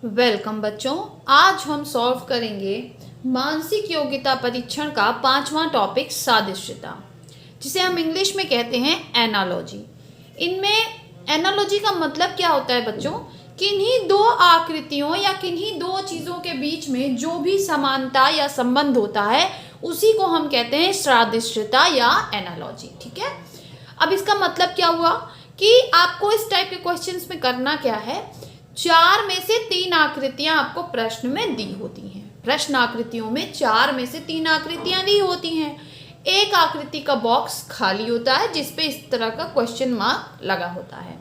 Welcome बच्चों। आज हम सॉल्व करेंगे मानसिक योग्यता परीक्षण का 5वां टॉपिक सादृश्यता, जिसे हम इंग्लिश में कहते हैं एनालॉजी। इनमें एनालॉजी का मतलब क्या होता है बच्चों? किन्हीं दो आकृतियों या किन्हीं दो चीज़ों के बीच में जो भी समानता या संबंध होता है उसी को हम कहते हैं सादृश्यता या एनालॉजी। ठीक है, अब इसका मतलब क्या हुआ कि आपको इस टाइप के क्वेश्चंस में करना क्या है, 4 में से 3 आकृतियां आपको प्रश्न में दी होती हैं। प्रश्न आकृतियों में 4 में से 3 आकृतियां दी होती हैं। एक आकृति का बॉक्स खाली होता है जिस पे इस तरह का क्वेश्चन मार्क लगा होता है।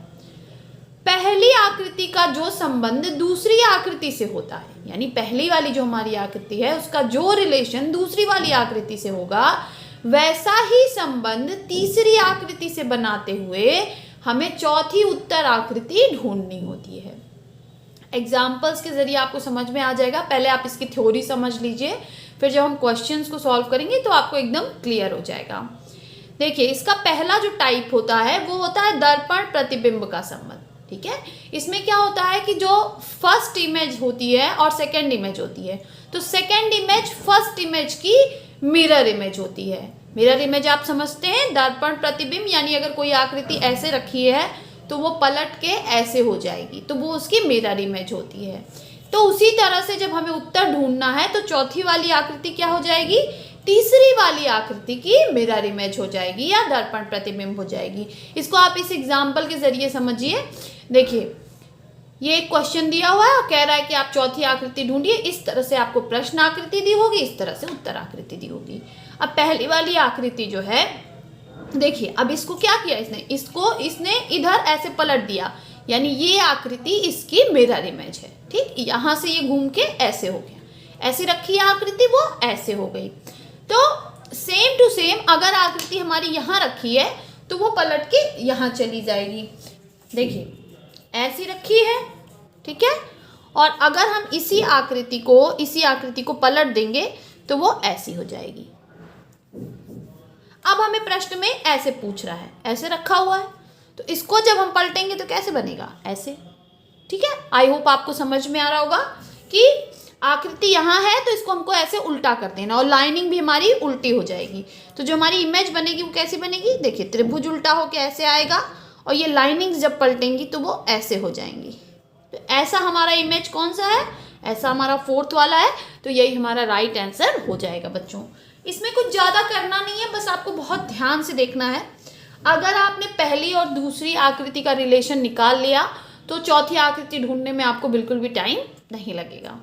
पहली आकृति का जो संबंध दूसरी आकृति से होता है, यानी पहली वाली जो हमारी आकृति है उसका जो रिलेशन दूसरी वाली आकृति से होगा, वैसा ही संबंध तीसरी आकृति से बनाते हुए हमें चौथी उत्तर आकृति ढूंढनी होती है। एग्जाम्पल्स के जरिए आपको समझ में आ जाएगा। पहले आप इसकी थ्योरी समझ लीजिए, फिर जब हम क्वेश्चंस को सॉल्व करेंगे तो आपको एकदम क्लियर हो जाएगा। देखिए, इसका पहला जो टाइप होता है वो होता है दर्पण प्रतिबिंब का संबंध। ठीक है, इसमें क्या होता है कि जो फर्स्ट इमेज होती है और सेकेंड इमेज होती है, तो सेकेंड इमेज फर्स्ट इमेज की मिरर इमेज होती है। मिरर इमेज आप समझते हैं, दर्पण प्रतिबिंब, यानी अगर कोई आकृति ऐसे रखी है तो वो पलट के ऐसे हो जाएगी, तो वो उसकी मिरर इमेज होती है। तो उसी तरह से जब हमें उत्तर ढूंढना है तो चौथी वाली आकृति क्या हो जाएगी, तीसरी वाली आकृति की मिरर इमेज हो जाएगी या दर्पण प्रतिबिंब हो जाएगी। इसको आप इस एग्जाम्पल के जरिए समझिए। देखिए, ये एक क्वेश्चन दिया हुआ है और कह रहा है कि आप चौथी आकृति ढूंढिए। इस तरह से आपको प्रश्न आकृति दी होगी, इस तरह से उत्तर आकृति दी होगी। अब पहली वाली आकृति जो है, देखिए, अब इसको क्या किया इसने इधर ऐसे पलट दिया, यानी ये आकृति इसकी मिरर इमेज है। ठीक, यहां से ये घूम के ऐसे हो गया, ऐसी रखी है आकृति, वो ऐसे हो गई। तो सेम टू सेम अगर आकृति हमारी यहाँ रखी है तो वो पलट के यहाँ चली जाएगी। देखिए, ऐसी रखी है, ठीक है, और अगर हम इसी आकृति को पलट देंगे तो वो ऐसी हो जाएगी। अब हमें प्रश्न में ऐसे पूछ रहा है, ऐसे रखा हुआ है, तो इसको जब हम पलटेंगे तो कैसे बनेगा, ऐसे। ठीक है, आई होप आपको समझ में आ रहा होगा कि आकृति यहाँ है तो इसको हमको ऐसे उल्टा कर देना और लाइनिंग भी हमारी उल्टी हो जाएगी। तो जो हमारी इमेज बनेगी वो कैसी बनेगी, देखिए, त्रिभुज उल्टा होके ऐसे आएगा और ये लाइनिंग्स जब पलटेंगी तो वो ऐसे हो जाएंगी। तो ऐसा हमारा इमेज कौन सा है, ऐसा हमारा फोर्थ वाला है, तो यही हमारा राइट आंसर हो जाएगा बच्चों। इसमें कुछ ज़्यादा करना नहीं है, बस आपको बहुत ध्यान से देखना है। अगर आपने पहली और दूसरी आकृति का रिलेशन निकाल लिया तो चौथी आकृति ढूंढने में आपको बिल्कुल भी टाइम नहीं लगेगा।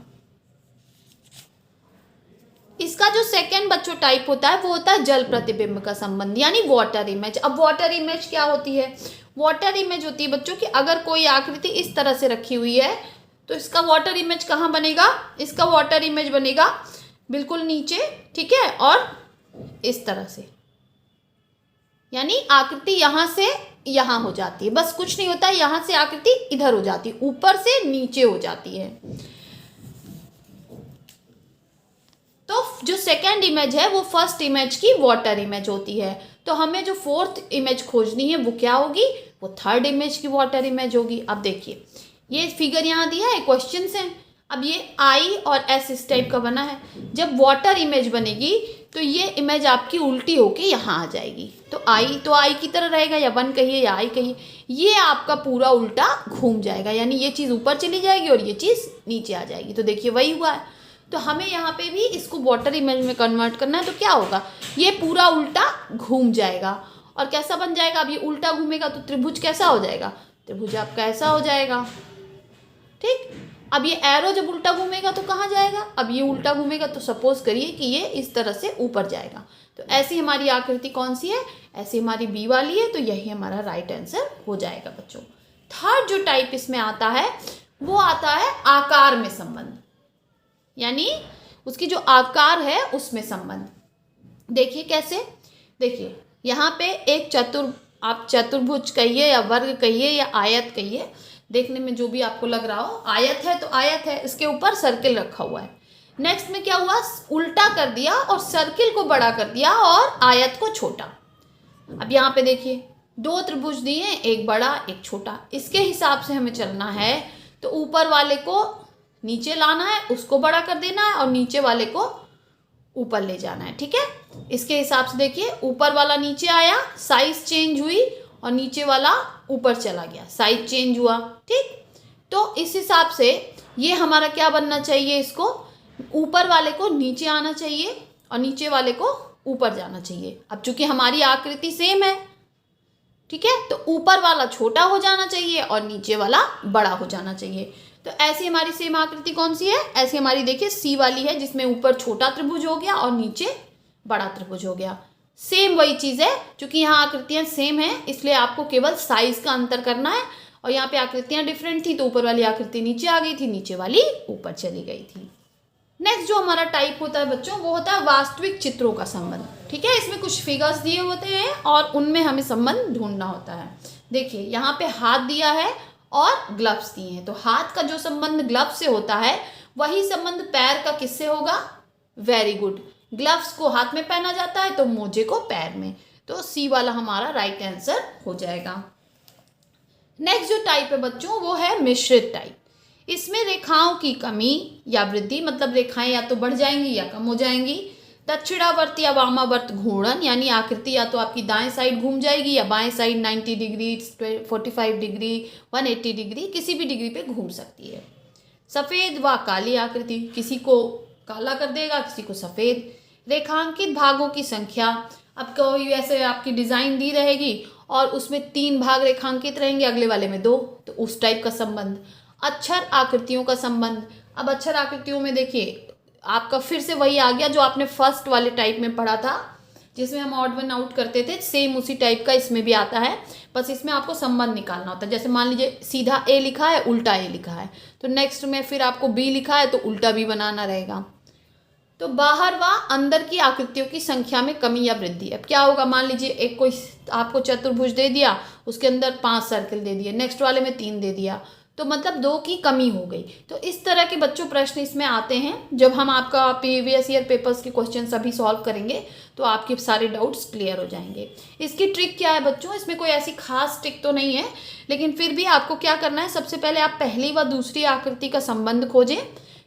इसका जो सेकेंड बच्चों टाइप होता है वो होता है जल प्रतिबिंब का संबंध, यानी वाटर इमेज। अब वाटर इमेज क्या होती है? वाटर इमेज होती है बच्चों कि अगर कोई आकृति इस तरह से रखी हुई है तो इसका वाटर इमेज कहाँ बनेगा, इसका वाटर इमेज बनेगा बिल्कुल नीचे, ठीक है, और इस तरह से, यानी आकृति यहां से यहां हो जाती है। बस कुछ नहीं होता है, यहां से आकृति इधर हो जाती है, ऊपर से नीचे हो जाती है। तो जो सेकेंड इमेज है वो फर्स्ट इमेज की वाटर इमेज होती है। तो हमें जो फोर्थ इमेज खोजनी है वो क्या होगी, वो थर्ड इमेज की वाटर इमेज होगी। अब देखिए, ये फिगर यहाँ दिया है, क्वेश्चन है। अब ये आई और एस इस टाइप का बना है। जब वाटर इमेज बनेगी तो ये इमेज आपकी उल्टी होके यहाँ आ जाएगी। तो आई की तरह रहेगा, या वन कहिए या आई कहिए, ये आपका पूरा उल्टा घूम जाएगा, यानी ये चीज़ ऊपर चली जाएगी और ये चीज़ नीचे आ जाएगी। तो देखिए, वही हुआ है। तो हमें यहाँ पे भी इसको वाटर इमेज में कन्वर्ट करना है। तो क्या होगा, ये पूरा उल्टा घूम जाएगा और कैसा बन जाएगा, अब ये उल्टा घूमेगा तो त्रिभुज कैसा हो जाएगा, त्रिभुज आपका ऐसा हो जाएगा। ठीक, अब ये एरो जब उल्टा घूमेगा तो कहाँ जाएगा, अब ये उल्टा घूमेगा तो सपोज करिए कि ये इस तरह से ऊपर जाएगा। तो ऐसी हमारी आकृति कौन सी है, ऐसी हमारी बी वाली है, तो यही हमारा राइट आंसर हो जाएगा बच्चों। थर्ड जो टाइप इसमें आता है वो आता है आकार में संबंध, यानी उसकी जो आकार है उसमें संबंध। देखिए कैसे, देखिए यहाँ पे एक आप चतुर्भुज कहिए या वर्ग कहिए या आयत कहिए, देखने में जो भी आपको लग रहा हो, आयत है तो आयत है, इसके ऊपर सर्किल रखा हुआ है। नेक्स्ट में क्या हुआ, उल्टा कर दिया और सर्किल को बड़ा कर दिया और आयत को छोटा। अब यहाँ पे देखिए, 2 त्रिभुज दिए, एक बड़ा एक छोटा, इसके हिसाब से हमें चलना है। तो ऊपर वाले को नीचे लाना है, उसको बड़ा कर देना है और नीचे वाले को ऊपर ले जाना है। ठीक है, इसके हिसाब से देखिए, ऊपर वाला नीचे आया, साइज चेंज हुई, और नीचे वाला ऊपर चला गया, साइज चेंज हुआ। ठीक, तो इस हिसाब से ये हमारा क्या बनना चाहिए, इसको ऊपर वाले को नीचे आना चाहिए और नीचे वाले को ऊपर जाना चाहिए। अब चूंकि हमारी आकृति सेम है, ठीक है, तो ऊपर वाला छोटा हो जाना चाहिए और नीचे वाला बड़ा हो जाना चाहिए। तो ऐसी हमारी सेम आकृति कौन सी है, ऐसी हमारी देखिए सी वाली है, जिसमें ऊपर छोटा त्रिभुज हो गया और नीचे बड़ा त्रिभुज हो गया। सेम वही चीज़ है, क्योंकि यहाँ आकृतियाँ सेम हैं इसलिए आपको केवल साइज का अंतर करना है। और यहाँ पे आकृतियाँ डिफरेंट थी तो ऊपर वाली आकृति नीचे आ गई थी, नीचे वाली ऊपर चली गई थी। नेक्स्ट जो हमारा टाइप होता है बच्चों, वो होता है वास्तविक चित्रों का संबंध। ठीक है, इसमें कुछ फिगर्स दिए होते हैं और उनमें हमें संबंध ढूंढना होता है। देखिए यहाँ पे हाथ दिया है और ग्लव्स दिए हैं, तो हाथ का जो संबंध ग्लव्स से होता है वही संबंध पैर का किससे होगा। वेरी गुड, ग्लव्स को हाथ में पहना जाता है तो मोजे को पैर में, तो सी वाला हमारा राइट आंसर हो जाएगा। नेक्स्ट जो टाइप है बच्चों, वो है मिश्रित टाइप। इसमें रेखाओं की कमी या वृद्धि, मतलब रेखाएं या तो बढ़ जाएंगी या कम हो जाएंगी। दक्षिणावर्त या वामावर्त घूर्णन, यानी आकृति या तो आपकी दाएं साइड घूम जाएगी या बाएं साइड 90 डिग्री, 45 डिग्री, 180 डिग्री, किसी भी डिग्री पे घूम सकती है। सफ़ेद व काली आकृति, किसी को काला कर देगा, किसी को सफ़ेद। रेखांकित भागों की संख्या, अब कोई ऐसे आपकी डिज़ाइन दी रहेगी और उसमें 3 भाग रेखांकित रहेंगे, अगले वाले में 2, तो उस टाइप का संबंध। अक्षर आकृतियों का संबंध, अब अक्षर आकृतियों में देखिए आपका फिर से वही आ गया जो आपने फर्स्ट वाले टाइप में पढ़ा था, जिसमें हम ऑड वन आउट करते थे, सेम उसी टाइप का इसमें भी आता है, बस इसमें आपको संबंध निकालना होता है। जैसे मान लीजिए सीधा ए लिखा है, उल्टा ए लिखा है, तो नेक्स्ट में फिर आपको बी लिखा है तो उल्टा बी बनाना रहेगा। तो बाहर व अंदर की आकृतियों की संख्या में कमी या वृद्धि। अब क्या होगा, मान लीजिए एक कोई आपको चतुर्भुज दे दिया, उसके अंदर 5 सर्किल दे दिए, नेक्स्ट वाले में 3 दे दिया, तो मतलब 2 की कमी हो गई। तो इस तरह के बच्चों प्रश्न इसमें आते हैं। जब हम आपका प्रीवियस ईयर पेपर्स के क्वेश्चन सभी सॉल्व करेंगे तो आपके सारे डाउट्स क्लियर हो जाएंगे। इसकी ट्रिक क्या है बच्चों, इसमें कोई ऐसी खास ट्रिक तो नहीं है, लेकिन फिर भी आपको क्या करना है, सबसे पहले आप पहली व दूसरी आकृति का संबंध खोजें,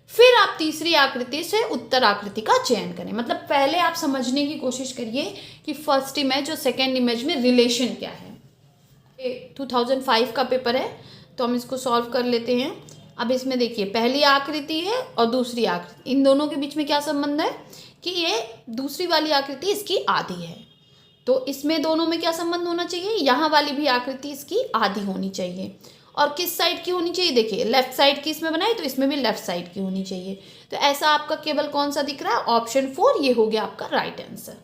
फिर आप तीसरी आकृति से उत्तर आकृति का चयन करें। मतलब पहले आप समझने की कोशिश करिए कि फर्स्ट इमेज और सेकेंड इमेज में रिलेशन क्या है। 2005 का पेपर है तो हम इसको सॉल्व कर लेते हैं। अब इसमें देखिए पहली आकृति है और दूसरी आकृति, इन दोनों के बीच में क्या संबंध है कि ये दूसरी वाली आकृति इसकी आधी है, तो इसमें दोनों में क्या संबंध होना चाहिए, यहाँ वाली भी आकृति इसकी आधी होनी चाहिए। और किस साइड की होनी चाहिए, देखिए लेफ्ट साइड की इसमें बनाई तो इसमें भी लेफ्ट साइड की होनी चाहिए। तो ऐसा आपका केवल कौन सा दिख रहा है, ऑप्शन 4, ये हो गया आपका राइट आंसर।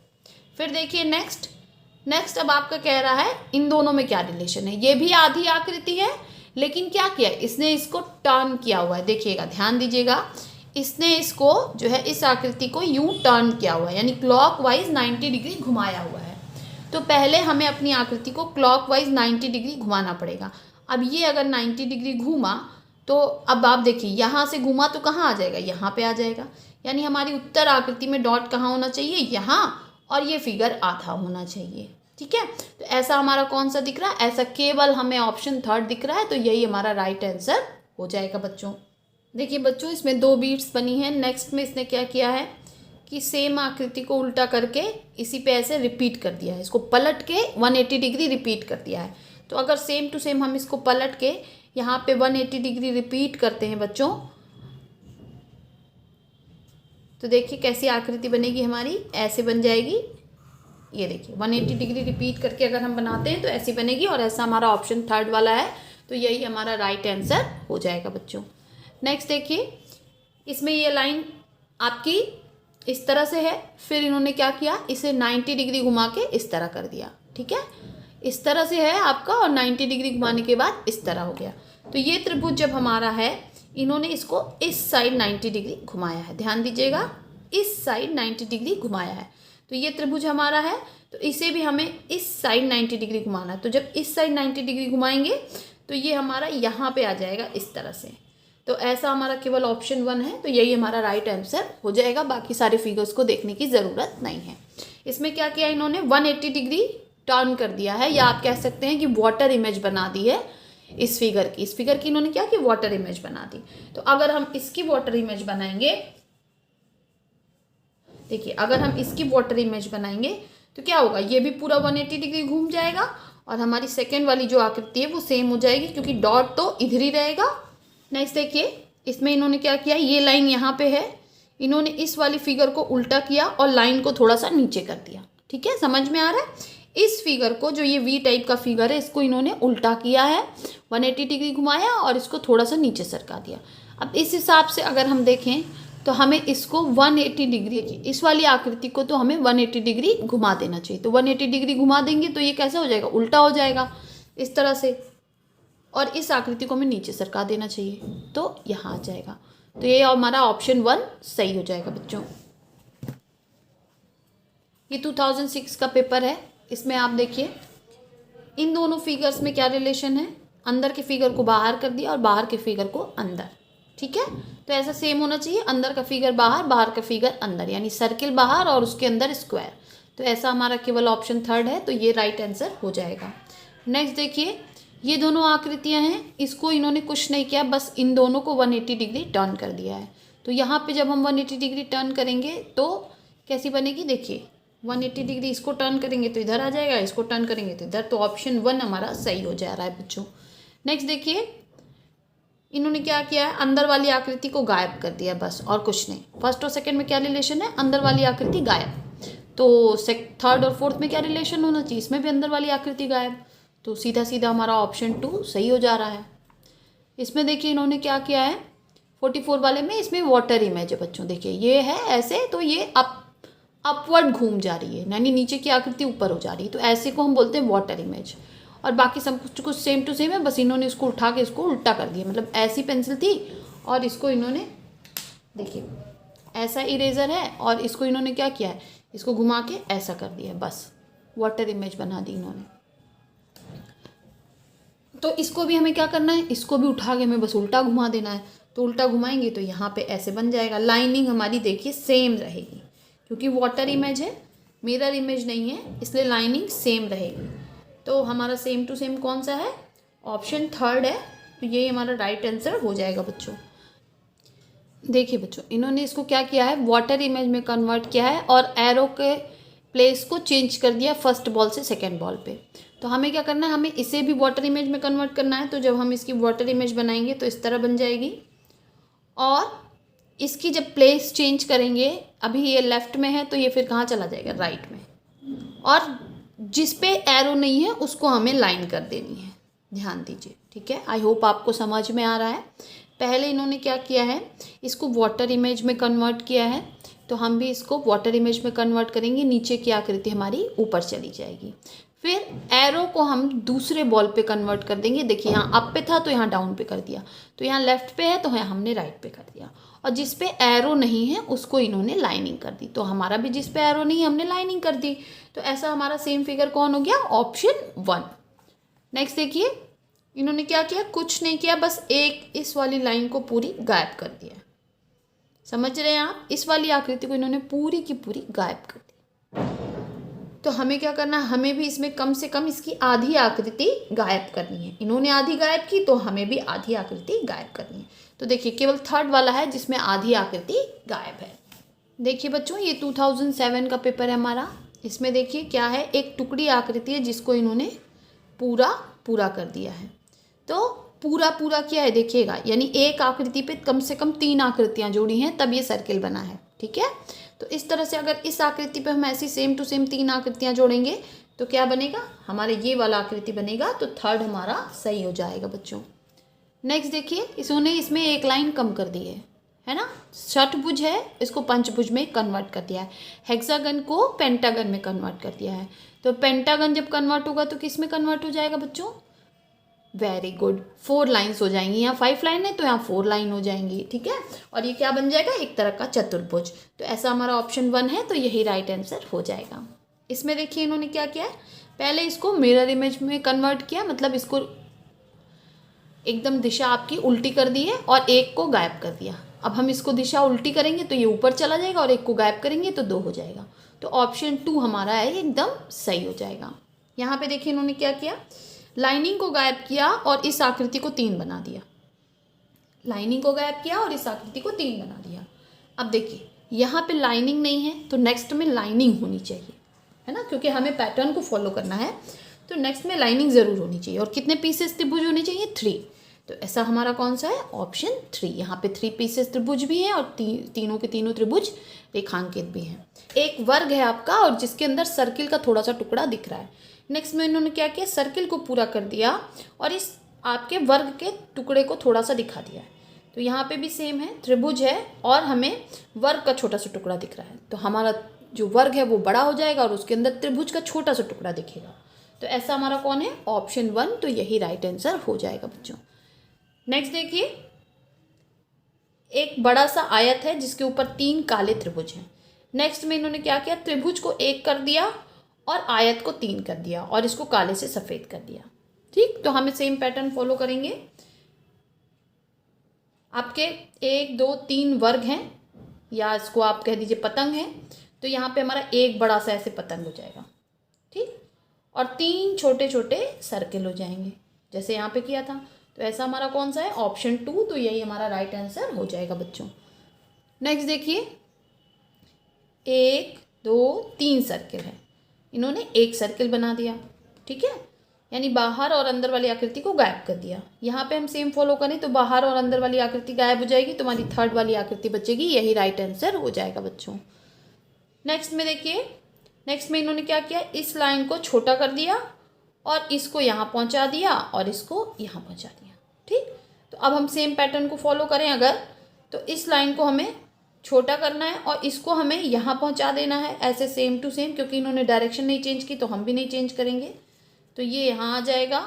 फिर देखिए नेक्स्ट अब आपका कह रहा है इन दोनों में क्या रिलेशन है। ये भी आधी आकृति है, लेकिन क्या किया इसने, इसको टर्न किया हुआ है। देखिएगा, ध्यान दीजिएगा, इसने इसको जो है इस आकृति को यूं टर्न किया हुआ है, यानी क्लॉकवाइज 90 डिग्री घुमाया हुआ है। तो पहले हमें अपनी आकृति को क्लॉकवाइज 90 डिग्री घुमाना पड़ेगा। अब ये अगर 90 डिग्री घूमा तो अब आप देखिए यहाँ से घूमा तो कहाँ आ जाएगा, यहाँ पे आ जाएगा, यानी हमारी उत्तर आकृति में डॉट कहाँ होना चाहिए, यहाँ, और ये फिगर आधा होना चाहिए। ठीक है, तो ऐसा हमारा कौन सा दिख रहा है, ऐसा केवल हमें ऑप्शन 3 दिख रहा है, तो यही हमारा राइट आंसर हो जाएगा बच्चों। देखिए बच्चों, इसमें 2 बीट्स बनी है। नेक्स्ट में इसने क्या किया है कि सेम आकृति को उल्टा करके इसी पे ऐसे रिपीट कर दिया है, इसको पलट के 180 डिग्री रिपीट कर दिया है। तो अगर सेम टू सेम हम इसको पलट के यहाँ पे 180 डिग्री रिपीट करते हैं बच्चों, तो देखिए कैसी आकृति बनेगी हमारी, ऐसे बन जाएगी। ये देखिए 180 डिग्री रिपीट करके अगर हम बनाते हैं तो ऐसी बनेगी, और ऐसा हमारा ऑप्शन 3 वाला है, तो यही हमारा राइट आंसर हो जाएगा बच्चों। नेक्स्ट देखिए, इसमें ये लाइन आपकी इस तरह से है, फिर इन्होंने क्या किया, इसे 90 डिग्री घुमा के इस तरह कर दिया। ठीक है, इस तरह से है आपका, और 90 डिग्री घुमाने के बाद इस तरह हो गया। तो ये त्रिभुज जब हमारा है, इन्होंने इसको इस साइड 90 डिग्री घुमाया है, ध्यान दीजिएगा, इस साइड 90 डिग्री घुमाया है। तो ये त्रिभुज हमारा है, तो इसे भी हमें इस साइड 90 डिग्री घुमाना है। तो जब इस साइड 90 डिग्री घुमाएंगे तो ये हमारा यहाँ पे आ जाएगा इस तरह से। तो ऐसा हमारा केवल ऑप्शन 1 है, तो यही हमारा राइट आंसर हो जाएगा। बाकी सारे फिगर्स को देखने की ज़रूरत नहीं है। इसमें क्या किया इन्होंने, 180 डिग्री टर्न कर दिया है, या आप कह सकते हैं कि वाटर इमेज बना दी है। इस फिगर की इन्होंने क्या कि वाटर इमेज बना दी। तो अगर हम इसकी वाटर इमेज बनाएंगे, देखिए अगर हम इसकी वाटर इमेज बनाएंगे तो क्या होगा, ये भी पूरा 180 डिग्री घूम जाएगा और हमारी सेकेंड वाली जो आकृति है वो सेम हो जाएगी, क्योंकि डॉट तो इधर ही रहेगा। नेक्स्ट देखिए, इसमें इन्होंने क्या किया, ये लाइन यहाँ पे है, इन्होंने इस वाली फिगर को उल्टा किया और लाइन को थोड़ा सा नीचे कर दिया। ठीक है, समझ में आ रहा है। इस फिगर को, जो ये वी टाइप का फिगर है, इसको इन्होंने उल्टा किया है, 180 डिग्री घुमाया और इसको थोड़ा सा नीचे सरका दिया। अब इस हिसाब से अगर हम देखें तो हमें इसको 180 डिग्री, इस वाली आकृति को तो हमें 180 डिग्री घुमा देना चाहिए। तो 180 डिग्री घुमा देंगे तो ये कैसे हो जाएगा, उल्टा हो जाएगा इस तरह से, और इस आकृति को हमें नीचे सरका देना चाहिए, तो यहाँ आ जाएगा। तो ये हमारा ऑप्शन 1 सही हो जाएगा बच्चों। ये 2006 का पेपर है, इसमें आप देखिए इन दोनों फिगर्स में क्या रिलेशन है, अंदर के फिगर को बाहर कर दिया और बाहर के फिगर को अंदर। ठीक है, तो ऐसा सेम होना चाहिए, अंदर का फिगर बाहर, बाहर का फिगर अंदर, यानी सर्किल बाहर और उसके अंदर स्क्वायर। तो ऐसा हमारा केवल ऑप्शन 3 है, तो ये राइट आंसर हो जाएगा। नेक्स्ट देखिए, ये दोनों आकृतियां हैं, इसको इन्होंने कुछ नहीं किया, बस इन दोनों को 180 डिग्री टर्न कर दिया है। तो यहाँ पे जब हम 180 डिग्री टर्न करेंगे तो कैसी बनेगी, देखिए 180 डिग्री इसको टर्न करेंगे तो इधर आ जाएगा, इसको टर्न करेंगे तो इधर। तो ऑप्शन 1 हमारा सही हो जा रहा है बच्चों। नेक्स्ट देखिए, इन्होंने क्या किया है, अंदर वाली आकृति को गायब कर दिया बस, और कुछ नहीं। फर्स्ट और सेकंड में क्या रिलेशन है, अंदर वाली आकृति गायब। तो थर्ड और फोर्थ में क्या रिलेशन होना चाहिए, इसमें भी अंदर वाली आकृति गायब। तो सीधा सीधा हमारा ऑप्शन 2 सही हो जा रहा है। इसमें देखिए इन्होंने क्या किया है, 44 वाले में, इसमें वाटर इमेज है बच्चों। देखिए ये है ऐसे, तो ये अपवर्ड घूम जा रही है, यानी नीचे की आकृति ऊपर हो जा रही है, तो ऐसे को हम बोलते हैं वाटर इमेज। और बाकी सब कुछ सेम टू सेम है, बस इन्होंने इसको उठा के इसको उल्टा कर दिया, मतलब ऐसी पेंसिल थी और इसको इन्होंने, देखिए ऐसा इरेजर है और इसको इन्होंने क्या किया है, इसको घुमा के ऐसा कर दिया, बस वाटर इमेज बना दी इन्होंने। तो इसको भी हमें क्या करना है, इसको भी उठा के हमें बस उल्टा घुमा देना है। तो उल्टा घुमाएंगे तो यहाँ पे ऐसे बन जाएगा। लाइनिंग हमारी देखिए सेम रहेगी, क्योंकि वाटर इमेज है, मिरर इमेज नहीं है, इसलिए लाइनिंग सेम रहेगी। तो हमारा सेम टू सेम कौन सा है, ऑप्शन 3 है। तो ये हमारा राइट आंसर हो जाएगा बच्चों। देखिए बच्चों, इन्होंने इसको क्या किया है, वाटर इमेज में कन्वर्ट किया है और एरो के प्लेस को चेंज कर दिया फर्स्ट बॉल से सेकेंड बॉल पे। तो हमें क्या करना है, हमें इसे भी वाटर इमेज में कन्वर्ट करना है। तो जब हम इसकी वाटर इमेज बनाएंगे तो इस तरह बन जाएगी, और इसकी जब प्लेस चेंज करेंगे, अभी ये लेफ्ट में है तो ये फिर कहाँ चला जाएगा, राइट में, और जिस पे एरो नहीं है उसको हमें लाइन कर देनी है, ध्यान दीजिए। ठीक है, आई होप आपको समझ में आ रहा है। पहले इन्होंने क्या किया है, इसको वाटर इमेज में कन्वर्ट किया है, तो हम भी इसको वाटर इमेज में कन्वर्ट करेंगे, नीचे की आकृति हमारी ऊपर चली जाएगी। फिर एरो को हम दूसरे बॉल पे कन्वर्ट कर देंगे। देखिए यहाँ अप पे था तो यहाँ डाउन पे कर दिया, तो यहाँ लेफ्ट पे है तो यहाँ हमने राइट पे कर दिया, और जिस पे एरो नहीं है उसको इन्होंने लाइनिंग कर दी। तो हमारा भी जिस पे एरो नहीं है हमने लाइनिंग कर दी। तो ऐसा हमारा सेम फिगर कौन हो गया, ऑप्शन 1। नेक्स्ट देखिए, इन्होंने क्या किया, कुछ नहीं किया, बस एक इस वाली लाइन को पूरी गायब कर दिया। समझ रहे हैं आप, इस वाली आकृति को इन्होंने पूरी की पूरी गायब कर दी। तो हमें क्या करना है, हमें भी इसमें कम से कम इसकी आधी आकृति गायब करनी है। इन्होंने आधी गायब की तो हमें भी आधी आकृति गायब करनी है। तो देखिए केवल थर्ड वाला है जिसमें आधी आकृति गायब है। देखिए बच्चों, ये 2007 का पेपर है हमारा। इसमें देखिए क्या है, एक टुकड़ी आकृति है जिसको इन्होंने पूरा पूरा कर दिया है। तो पूरा पूरा क्या है देखिएगा, यानी एक आकृति पे कम से कम 3 आकृतियाँ जोड़ी हैं तब ये सर्किल बना है। ठीक है, तो इस तरह से अगर इस आकृति पे हम ऐसी सेम टू सेम 3 आकृतियाँ जोड़ेंगे तो क्या बनेगा, हमारे ये वाला आकृति बनेगा। तो थर्ड हमारा सही हो जाएगा बच्चों। नेक्स्ट देखिए, इन्होंने इसमें एक लाइन कम कर दी है ना, षटभुज है, इसको पंचभुज में कन्वर्ट कर दिया है। हेक्सागन को पेंटागन में कन्वर्ट कर दिया है। तो पेंटागन जब कन्वर्ट होगा तो किस में कन्वर्ट हो जाएगा बच्चों, वेरी गुड, 4 लाइन्स हो जाएंगी। यहाँ 5 लाइन है तो यहाँ 4 लाइन हो जाएंगी। ठीक है, और ये क्या बन जाएगा, एक तरह का चतुर्भुज। तो ऐसा हमारा ऑप्शन 1 है, तो यही राइट आंसर हो जाएगा। इसमें देखिए इन्होंने क्या किया है, पहले इसको मिरर इमेज में कन्वर्ट किया, मतलब इसको एकदम दिशा आपकी उल्टी कर दी है और एक को गायब कर दिया। अब हम इसको दिशा उल्टी करेंगे तो ये ऊपर चला जाएगा और एक को गायब करेंगे तो 2 हो जाएगा। तो ऑप्शन 2 हमारा है, एकदम सही हो जाएगा। यहाँ पे देखिए इन्होंने क्या किया, लाइनिंग को गायब किया और इस आकृति को 3 बना दिया। लाइनिंग को गायब किया और इस आकृति को 3 बना दिया। अब देखिए यहाँ पे लाइनिंग नहीं है तो नेक्स्ट में लाइनिंग होनी चाहिए, है ना, क्योंकि हमें पैटर्न को फॉलो करना है तो नेक्स्ट में लाइनिंग ज़रूर होनी चाहिए। और कितने पीसेस त्रिभुज होने चाहिए? 3। तो ऐसा हमारा कौन सा है? ऑप्शन 3। यहाँ पे 3 पीसेस त्रिभुज भी हैं और तीनों के तीनों त्रिभुज रेखांकित भी हैं। एक वर्ग है आपका और जिसके अंदर सर्किल का थोड़ा सा टुकड़ा दिख रहा है। नेक्स्ट में इन्होंने क्या किया? सर्किल को पूरा कर दिया और इस आपके वर्ग के टुकड़े को थोड़ा सा दिखा दिया है। तो यहाँ पे भी सेम है, त्रिभुज है और हमें वर्ग का छोटा सा टुकड़ा दिख रहा है। तो हमारा जो वर्ग है वो बड़ा हो जाएगा और उसके अंदर त्रिभुज का छोटा सा टुकड़ा दिखेगा। तो ऐसा हमारा कौन है? ऑप्शन 1। तो यही राइट आंसर हो जाएगा बच्चों। नेक्स्ट देखिए, एक बड़ा सा आयत है जिसके ऊपर 3 काले त्रिभुज हैं। नेक्स्ट में इन्होंने क्या किया? त्रिभुज को 1 कर दिया और आयत को 3 कर दिया और इसको काले से सफ़ेद कर दिया। ठीक, तो हमें सेम पैटर्न फॉलो करेंगे। आपके 1 2 3 वर्ग हैं या इसको आप कह दीजिए पतंग है। तो यहाँ पे हमारा एक बड़ा सा ऐसे पतंग हो जाएगा, ठीक, और 3 छोटे छोटे सर्किल हो जाएंगे जैसे यहाँ पे किया था। तो ऐसा हमारा कौन सा है? ऑप्शन 2। तो यही हमारा राइट आंसर हो जाएगा बच्चों। नेक्स्ट देखिए, 1 2 3 सर्किल है, इन्होंने एक सर्किल बना दिया, ठीक है, यानी बाहर और अंदर वाली आकृति को गायब कर दिया। यहाँ पे हम सेम फॉलो करें तो बाहर और अंदर वाली आकृति गायब हो जाएगी, तो हमारी थर्ड वाली आकृति बचेगी। यही राइट आंसर हो जाएगा बच्चों। नेक्स्ट में देखिए, नेक्स्ट में इन्होंने क्या किया? इस लाइन को छोटा कर दिया और इसको यहाँ पहुँचा दिया और इसको यहाँ पहुँचा दिया। ठीक, तो अब हम सेम पैटर्न को फॉलो करें अगर, तो इस लाइन को हमें छोटा करना है और इसको हमें यहाँ पहुँचा देना है, ऐसे सेम टू सेम, क्योंकि इन्होंने डायरेक्शन नहीं चेंज की तो हम भी नहीं चेंज करेंगे। तो ये यहाँ आ जाएगा,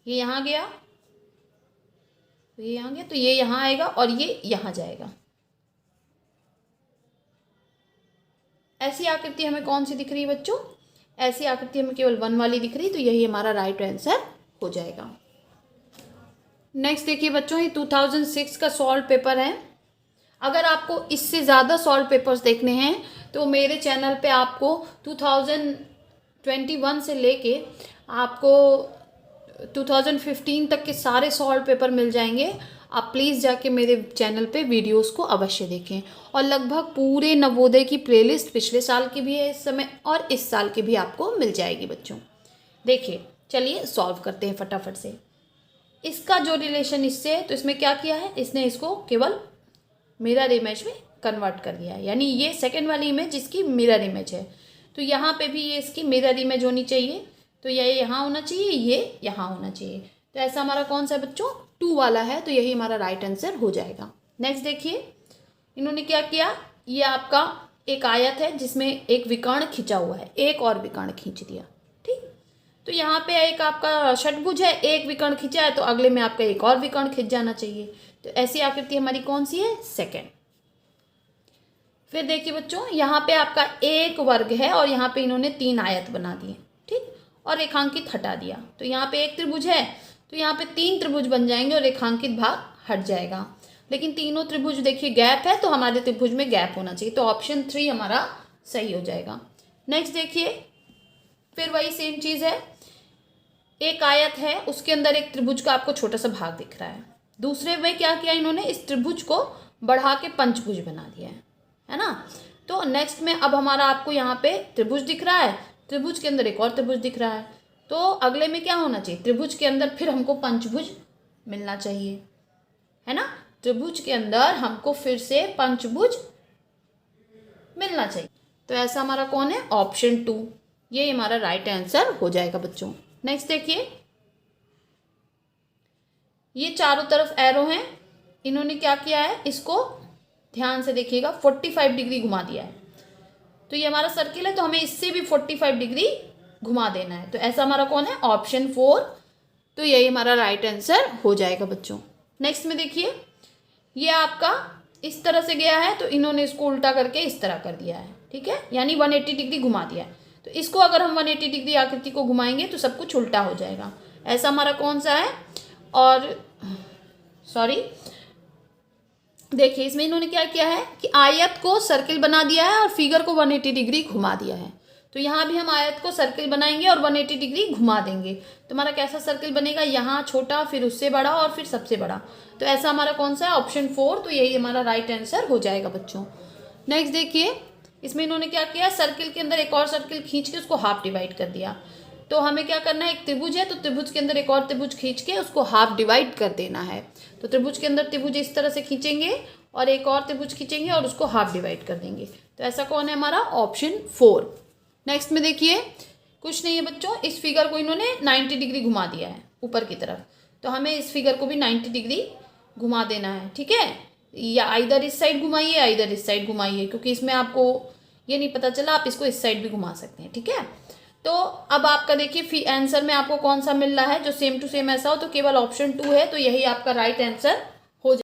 ये यहाँ गया, तो ये यहाँ गया, तो ये यहाँ आएगा और ये यहाँ जाएगा। ऐसी आकृति हमें कौन सी दिख रही है बच्चों? ऐसी आकृति हमें केवल 1 वाली दिख रही है, तो यही हमारा राइट आंसर हो जाएगा। नेक्स्ट देखिए बच्चों, ये 2006 का सॉल्व पेपर है। अगर आपको इससे ज़्यादा सॉल्व पेपर्स देखने हैं तो मेरे चैनल पे आपको 2021 से लेके आपको 2015 तक के सारे सॉल्व पेपर मिल जाएंगे। आप प्लीज़ जाके मेरे चैनल पे वीडियोस को अवश्य देखें। और लगभग पूरे नवोदय की प्लेलिस्ट पिछले साल की भी है इस समय और इस साल की भी आपको मिल जाएगी बच्चों। देखिए, चलिए सॉल्व करते हैं फटाफट से। इसका जो रिलेशन इससे है, तो इसमें क्या किया है? इसने इसको केवल मिरर इमेज में कन्वर्ट कर दिया है, यानी ये सेकेंड वाली इमेज इसकी मिरर इमेज है। तो यहाँ पे भी ये इसकी मिरर इमेज होनी चाहिए, तो ये यहाँ होना चाहिए, ये यहाँ होना चाहिए। तो ऐसा हमारा कौन सा है बच्चों? 2 वाला है, तो यही हमारा राइट आंसर हो जाएगा। नेक्स्ट देखिए, इन्होंने क्या किया? ये आपका एक आयत है जिसमें एक विकर्ण खिंचा हुआ है, एक और विकर्ण खींच दिया। ठीक, तो यहाँ पे एक आपका षटभुज है, एक विकर्ण खिंचा है तो अगले में आपका एक और विकर्ण खिंच जाना चाहिए। तो ऐसी आकृति हमारी कौन सी है? सेकेंड। फिर देखिए बच्चों, यहाँ पे आपका एक वर्ग है और यहाँ पे इन्होंने 3 आयत बना दिए, ठीक, और रेखांकित हटा दिया। तो यहाँ पे एक त्रिभुज है तो यहाँ पे 3 त्रिभुज बन जाएंगे और रेखांकित भाग हट जाएगा। लेकिन तीनों त्रिभुज देखिए गैप है, तो हमारे त्रिभुज में गैप होना चाहिए, तो ऑप्शन 3 हमारा सही हो जाएगा। नेक्स्ट देखिए, फिर वही सेम चीज़ है, एक आयत है उसके अंदर एक त्रिभुज का आपको छोटा सा भाग दिख रहा है। दूसरे में क्या किया इन्होंने? इस त्रिभुज को बढ़ा के पंचभुज बना दिया है ना। तो नेक्स्ट में अब हमारा आपको यहाँ पे त्रिभुज दिख रहा है, त्रिभुज के अंदर एक और त्रिभुज दिख रहा है, तो अगले में क्या होना चाहिए? त्रिभुज के अंदर फिर हमको पंचभुज मिलना चाहिए, है ना। त्रिभुज के अंदर हमको फिर से पंचभुज मिलना चाहिए। तो ऐसा हमारा कौन है? ऑप्शन 2। ये हमारा राइट आंसर हो जाएगा बच्चों। नेक्स्ट देखिए, ये चारों तरफ एरो हैं, इन्होंने क्या किया है? इसको ध्यान से देखिएगा, 45 डिग्री घुमा दिया है। तो ये हमारा सर्किल है, तो हमें इससे भी 45 डिग्री घुमा देना है। तो ऐसा हमारा कौन है? ऑप्शन 4। तो यही हमारा राइट आंसर हो जाएगा बच्चों। नेक्स्ट में देखिए, ये आपका इस तरह से गया है, तो इन्होंने इसको उल्टा करके इस तरह कर दिया है, ठीक है, यानी 180 डिग्री घुमा दिया है। तो इसको अगर हम 180 डिग्री आकृति को घुमाएंगे तो सब कुछ उल्टा हो जाएगा। ऐसा हमारा कौन सा है? और सॉरी, देखिए इसमें इन्होंने क्या किया है कि आयत को सर्किल बना दिया है और फिगर को 180 डिग्री घुमा दिया है। तो यहाँ भी हम आयत को सर्किल बनाएंगे और 180 डिग्री घुमा देंगे। तो हमारा कैसा सर्किल बनेगा, यहाँ छोटा, फिर उससे बड़ा और फिर सबसे बड़ा। तो ऐसा हमारा कौन सा है, ऑप्शन 4। तो यही हमारा राइट आंसर हो जाएगा बच्चों। नेक्स्ट देखिए, इसमें इन्होंने क्या किया, सर्किल के अंदर एक और सर्किल खींच के उसको हाफ डिवाइड कर दिया। तो हमें क्या करना है, एक त्रिभुज है तो त्रिभुज के अंदर एक और त्रिभुज खींच के उसको हाफ डिवाइड कर देना है। तो त्रिभुज के अंदर त्रिभुज इस तरह से खींचेंगे और एक और त्रिभुज खींचेंगे और उसको हाफ डिवाइड कर देंगे। तो ऐसा कौन है हमारा, ऑप्शन 4। नेक्स्ट में देखिए, कुछ नहीं है बच्चों, इस फिगर को इन्होंने 90 डिग्री घुमा दिया है ऊपर की तरफ। तो हमें इस फिगर को भी 90 डिग्री घुमा देना है, ठीक है। या इधर इस साइड घुमाइए या इधर इस साइड घुमाइए, क्योंकि इसमें आपको ये नहीं पता चला, आप इसको इस साइड भी घुमा सकते हैं, ठीक है। तो अब आपका देखिए आंसर में आपको कौन सा मिल रहा है जो सेम टू सेम ऐसा हो, तो केवल ऑप्शन 2 है। तो यही आपका राइट आंसर